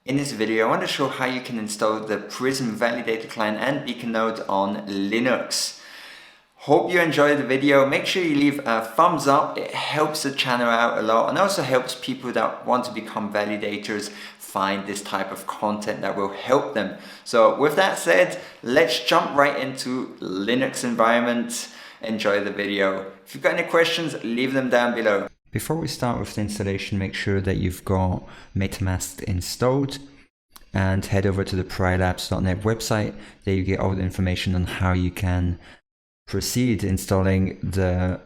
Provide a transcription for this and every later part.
In this video, I want to show how you can install the Prism Validator client and Beacon node on Linux. Hope you enjoyed the video. Make sure you leave a thumbs up. It helps the channel out a lot and also helps people that want to become validators find this type of content that will help them. So with that said, let's jump right into Linux environment. Enjoy the video. If you've got any questions, leave them down below. Before we start with the installation, make sure that you've got MetaMask installed and head over to the PriLabs.net website. There you get all the information on how you can proceed installing the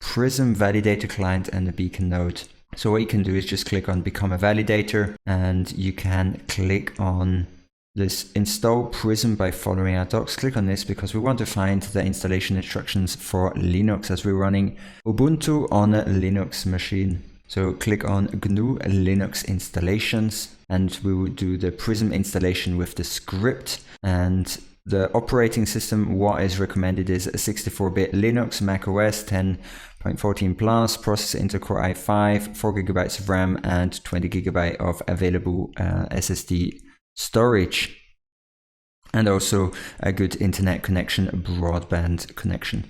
Prism Validator client and the Beacon node. So what you can do is just click on Become a Validator, and you can click on this Install Prism by following our docs. Click on this because we want to find the installation instructions for Linux as we're running Ubuntu on a Linux machine. So click on GNU Linux installations and we will do the Prism installation with the script. And the operating system, what is recommended is a 64-bit Linux, Mac OS 10.14 plus, processor Intel Core i5, 4 GB of RAM and 20 GB of available SSD storage, and also a good internet connection, a broadband connection.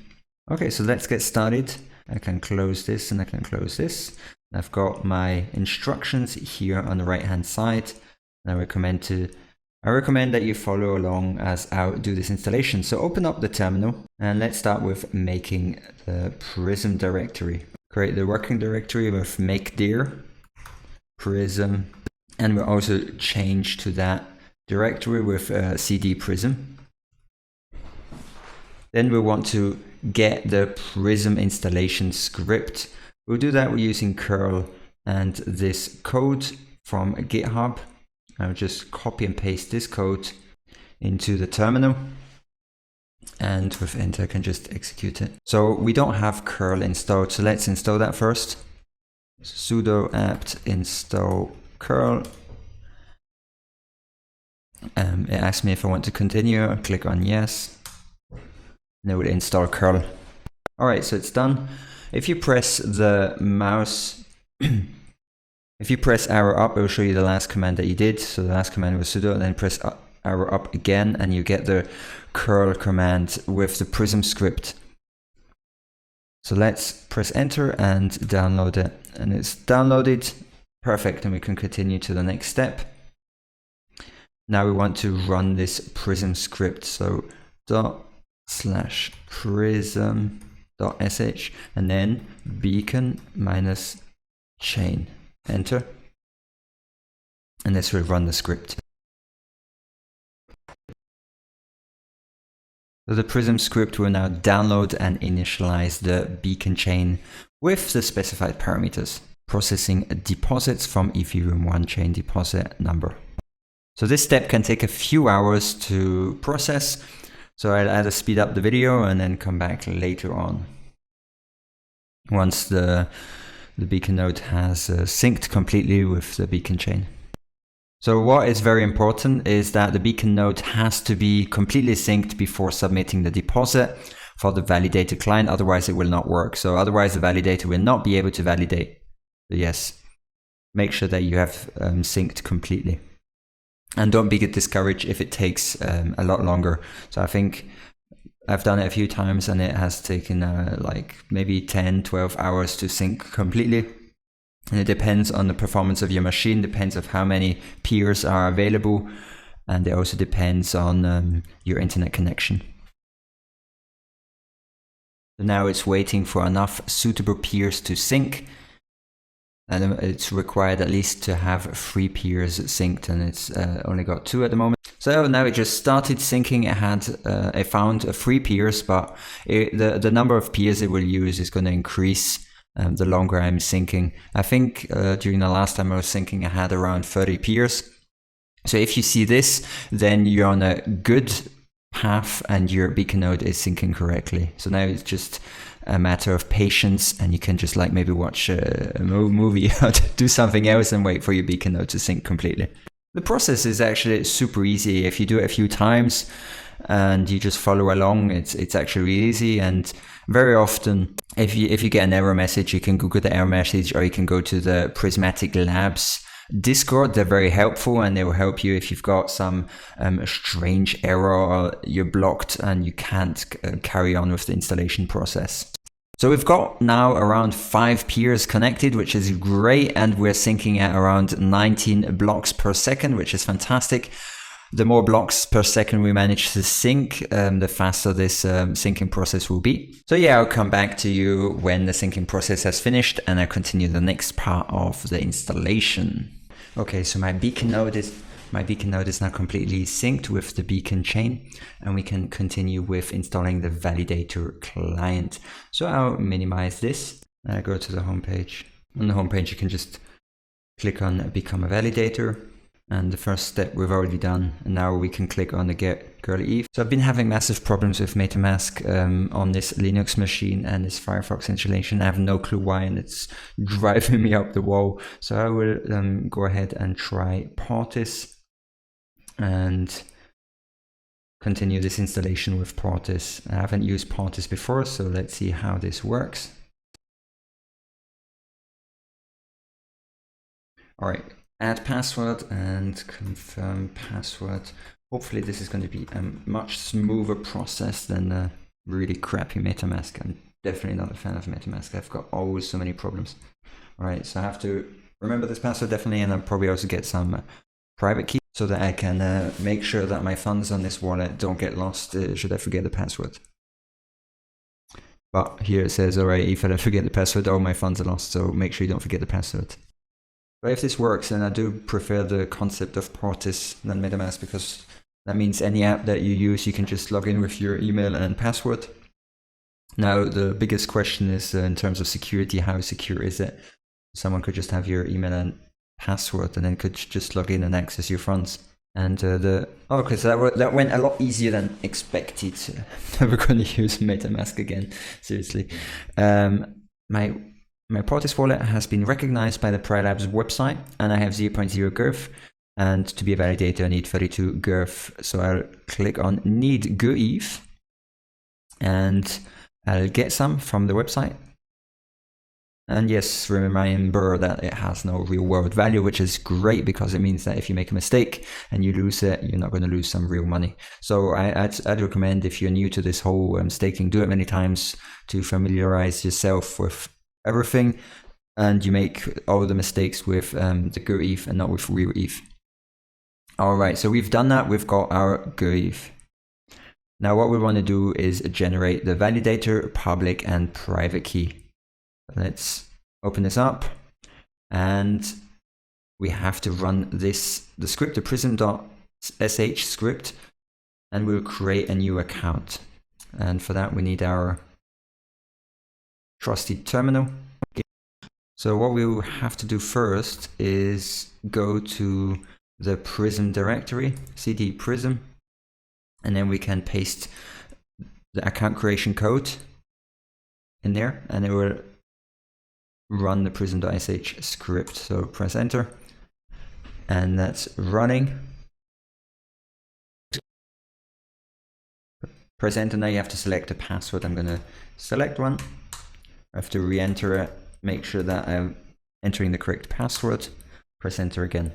Okay, so let's get started. I can close this and I can close this. I've got my instructions here on the right hand side, and I recommend that you follow along as I do this installation. So open up the terminal and let's start with making the Prism directory. Create the working directory with make dir Prism, and we'll also change to that directory with cd Prism. Then we want to get the Prism installation script. We'll do that using curl and this code from GitHub. I'll just copy and paste this code into the terminal, and with enter I can just execute it. So we don't have curl installed, so let's install that first. Sudo apt install curl. It asks me if I want to continue. I'll click on yes, and it will install curl. Alright, so it's done. If you press the mouse, if you press arrow up, it will show you the last command that you did. So the last command was sudo, and then press arrow up again, and you get the curl command with the Prism script. So let's press enter and download it, and it's downloaded. Perfect, and we can continue to the next step. Now we want to run this Prism script. So /prism.sh and then beacon -chain. Enter. And this will run the script. So the Prism script will now download and initialize the beacon chain with the specified parameters, processing deposits from Ethereum 1 chain deposit number. So this step can take a few hours to process. So I'll either speed up the video and then come back later on once the beacon node has synced completely with the beacon chain. So what is very important is that the beacon node has to be completely synced before submitting the deposit for the validator client, otherwise it will not work. So otherwise the validator will not be able to validate. So yes, make sure that you have synced completely. And don't be discouraged if it takes a lot longer. So I think I've done it a few times and it has taken like maybe 10-12 hours to sync completely. And it depends on the performance of your machine, depends on how many peers are available, and it also depends on your internet connection. So now it's waiting for enough suitable peers to sync. And it's required at least to have 3 peers synced, and it's only got 2 at the moment. So now it just started syncing. It found 3 peers, but the number of peers it will use is going to increase the longer I'm syncing. I think during the last time I was syncing, I had around 30 peers. So if you see this, then you're on a good path and your beacon node is syncing correctly. So now it's just a matter of patience, and you can just like maybe watch a movie or do something else and wait for your beacon node to sync completely. The process is actually super easy. If you do it a few times and you just follow along, it's actually really easy. And very often, if you get an error message, you can Google the error message, or you can go to the Prismatic Labs Discord. They're very helpful, and they will help you if you've got some strange error or you're blocked and you can't carry on with the installation process. So we've got now around 5 peers connected, which is great, and we're syncing at around 19 blocks per second, which is fantastic. The more blocks per second we manage to sync, the faster this syncing process will be. So yeah, I'll come back to you when the syncing process has finished, and I'll continue the next part of the installation. Okay, so my beacon node is now completely synced with the beacon chain, and we can continue with installing the Validator client. So I'll minimize this. I go to the homepage. On the homepage, you can just click on Become a Validator. And the first step we've already done, and now we can click on the Get curly if. So I've been having massive problems with MetaMask on this Linux machine and this Firefox installation. I have no clue why, and it's driving me up the wall. So I will go ahead and try Portis and continue this installation with Portis. I haven't used Portis before, so let's see how this works. All right. Add password and confirm password. Hopefully this is going to be a much smoother process than a really crappy MetaMask. I'm definitely not a fan of MetaMask. I've got always so many problems. All right, so I have to remember this password definitely, and I'll probably also get some private key so that I can make sure that my funds on this wallet don't get lost should I forget the password. But here it says, all right, if I forget the password, all my funds are lost, so make sure you don't forget the password. But if this works, then I do prefer the concept of Portis than MetaMask, because that means any app that you use, you can just log in with your email and password. Now, the biggest question is in terms of security, how secure is it? Someone could just have your email and password and then could just log in and access your funds. And okay, so that went a lot easier than expected. Never going to use MetaMask again, seriously. My Portis wallet has been recognized by the Prerequisites website, and I have 0.0 girth, and to be a validator I need 32 girth. So I'll click on Need GETH, and I'll get some from the website. And yes, remember that it has no real world value, which is great because it means that if you make a mistake and you lose it, you're not going to lose some real money. So I'd recommend, if you're new to this whole staking, do it many times to familiarize yourself with everything, and you make all the mistakes with the GETH and not with real ETH. All right, so we've done that. We've got our GETH. Now what we want to do is generate the validator public and private key. Let's open this up, and we have to run the script, the prism.sh script, and we'll create a new account. And for that we need our trusted terminal. So what we'll have to do first is go to the prism directory, cd prism, and then we can paste the account creation code in there, and it will run the prism.sh script. So press enter, and that's running. Press enter. Now you have to select a password. I'm going to select one. I have to re-enter it, make sure that I'm entering the correct password, press enter again.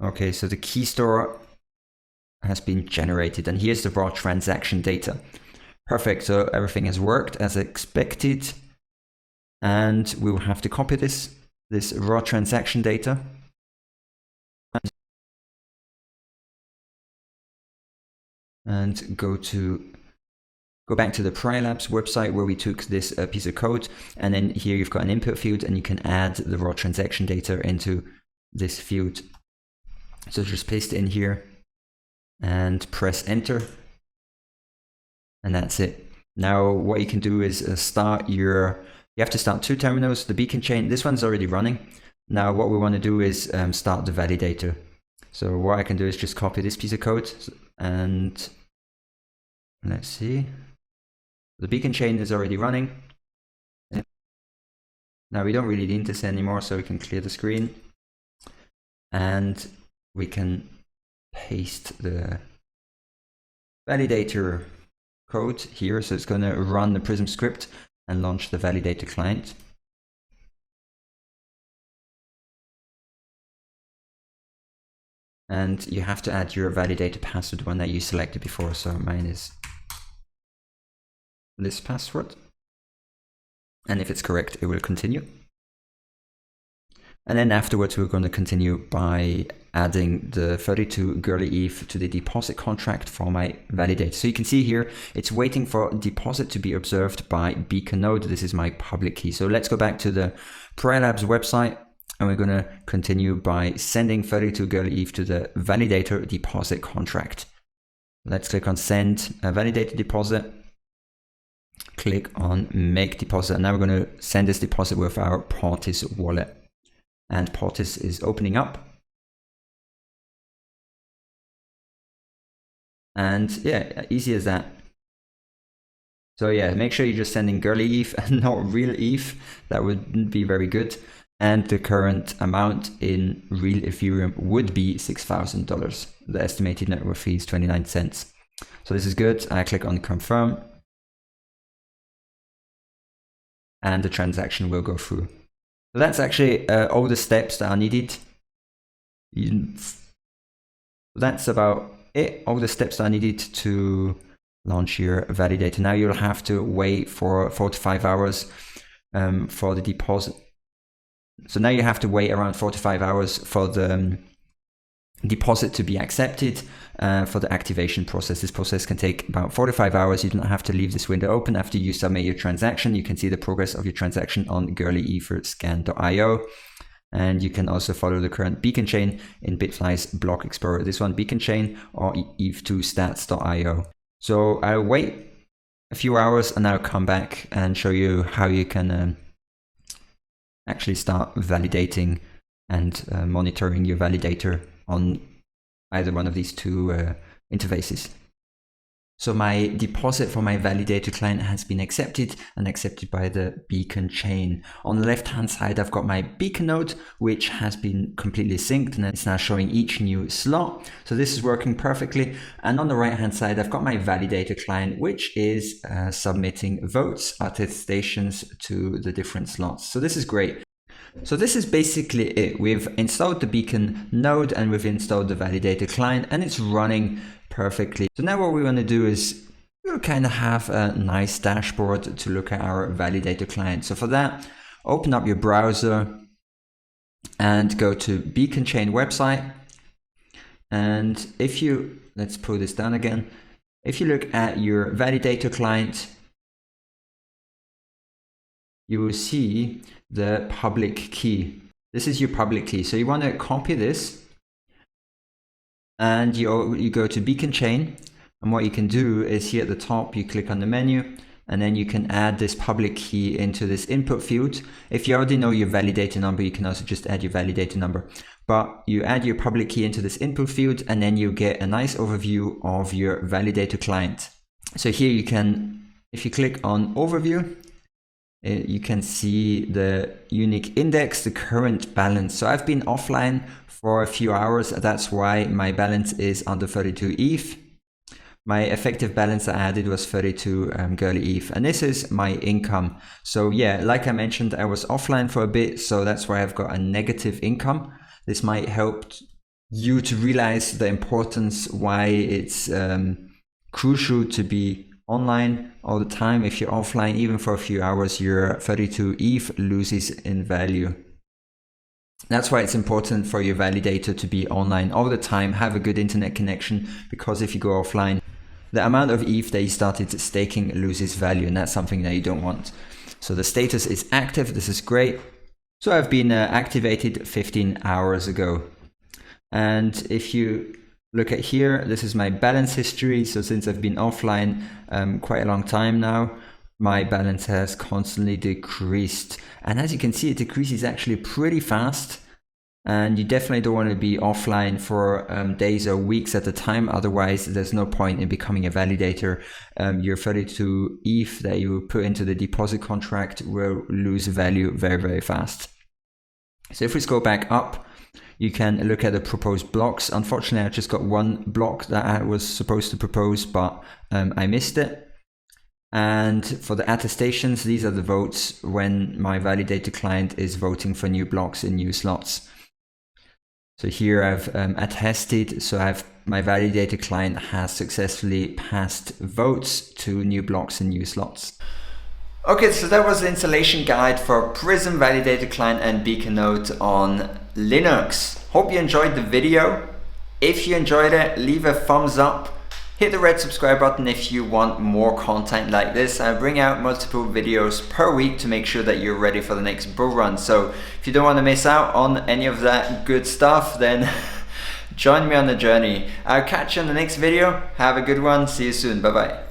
Okay, so the key store has been generated, and here's the raw transaction data. Perfect, so everything has worked as expected, and we will have to copy this raw transaction data. And go back to the Prerequisites website where we took this piece of code, and then here you've got an input field, and you can add the raw transaction data into this field. So just paste it in here and press enter, and that's it. Now what you can do is you have to start 2 terminals, the beacon chain. This one's already running. Now what we want to do is start the validator. So what I can do is just copy this piece of code, and let's see. The beacon chain is already running. Now we don't really need this anymore, so we can clear the screen, and we can paste the validator code here. So it's going to run the Prism script and launch the validator client. And you have to add your validator password, one that you selected before. So mine is this password. And if it's correct, it will continue. And then afterwards, we're going to continue by adding the 32 girly ETH to the deposit contract for my validator. So you can see here, it's waiting for deposit to be observed by Beacon node. This is my public key. So let's go back to the Prelabs website, and we're going to continue by sending 32 girly ETH to the validator deposit contract. Let's click on send a validator deposit. Click on make deposit. And now we're going to send this deposit with our Portis wallet. And Portis is opening up. And yeah, easy as that. So yeah, make sure you're just sending girly ETH and not real ETH. That wouldn't be very good. And the current amount in real Ethereum would be $6,000. The estimated net worth fee is 29 cents. So this is good. I click on confirm. And the transaction will go through. So that's actually all the steps that are needed. That's about it. All the steps that are needed to launch your validator. Now you'll have to wait for 4 to 5 hours for the deposit. So now you have to wait around 4 to 5 hours for the deposit to be accepted for the activation process. This process can take about 4 to 5 hours. You don't have to leave this window open after you submit your transaction. You can see the progress of your transaction on girlyetherscan.io. And you can also follow the current beacon chain in Bitfly's block explorer. This one, beacon chain, or eth2stats.io. So I'll wait a few hours and I'll come back and show you how you can actually start validating and monitoring your validator on either one of these two interfaces. So my deposit for my validator client has been accepted and accepted by the beacon chain. On the left hand side, I've got my beacon node, which has been completely synced and it's now showing each new slot. So this is working perfectly. And on the right hand side, I've got my validator client, which is submitting votes, attestations to the different slots. So this is great. So this is basically it. We've installed the beacon node and we've installed the validator client and it's running perfectly. So now what we want to do is we'll kind of have a nice dashboard to look at our validator client. So for that, open up your browser and go to beacon chain website. And if you, let's pull this down again. If you look at your validator client, you will see the public key. This is your public key. So you want to copy this and you go to beacon chain. And what you can do is here at the top, you click on the menu and then you can add this public key into this input field. If you already know your validator number, you can also just add your validator number. But you add your public key into this input field and then you get a nice overview of your validator client. So here you can, if you click on overview, you can see the unique index, the current balance. So I've been offline for a few hours. That's why my balance is under 32 ETH. My effective balance I added was 32 girly ETH. And this is my income. So yeah, like I mentioned, I was offline for a bit. So that's why I've got a negative income. This might help you to realize the importance why it's crucial to be online all the time. If you're offline even for a few hours, your 32 ETH loses in value. That's why it's important for your validator to be online all the time, have a good internet connection, because if you go offline, the amount of ETH that you started staking loses value, and that's something that you don't want. So the status is active. This is great. So I've been activated 15 hours ago. And if you look at here, this is my balance history. So since I've been offline quite a long time now, my balance has constantly decreased. And as you can see, it decreases actually pretty fast. And you definitely don't want to be offline for days or weeks at a time. Otherwise, there's no point in becoming a validator. Your 32 ETH that you put into the deposit contract will lose value very, very fast. So if we scroll back up, you can look at the proposed blocks. Unfortunately, I just got one block that I was supposed to propose, but I missed it. And for the attestations, these are the votes when my validator client is voting for new blocks in new slots. So here I've attested, so my validator client has successfully passed votes to new blocks and new slots. Okay, so that was the installation guide for Prism Validator Client and Beacon Node on Linux. Hope you enjoyed the video. If you enjoyed it, leave a thumbs up. Hit the red subscribe button if you want more content like this. I bring out multiple videos per week to make sure that you're ready for the next bull run. So if you don't want to miss out on any of that good stuff, then join me on the journey. I'll catch you in the next video. Have a good one. See you soon. Bye bye.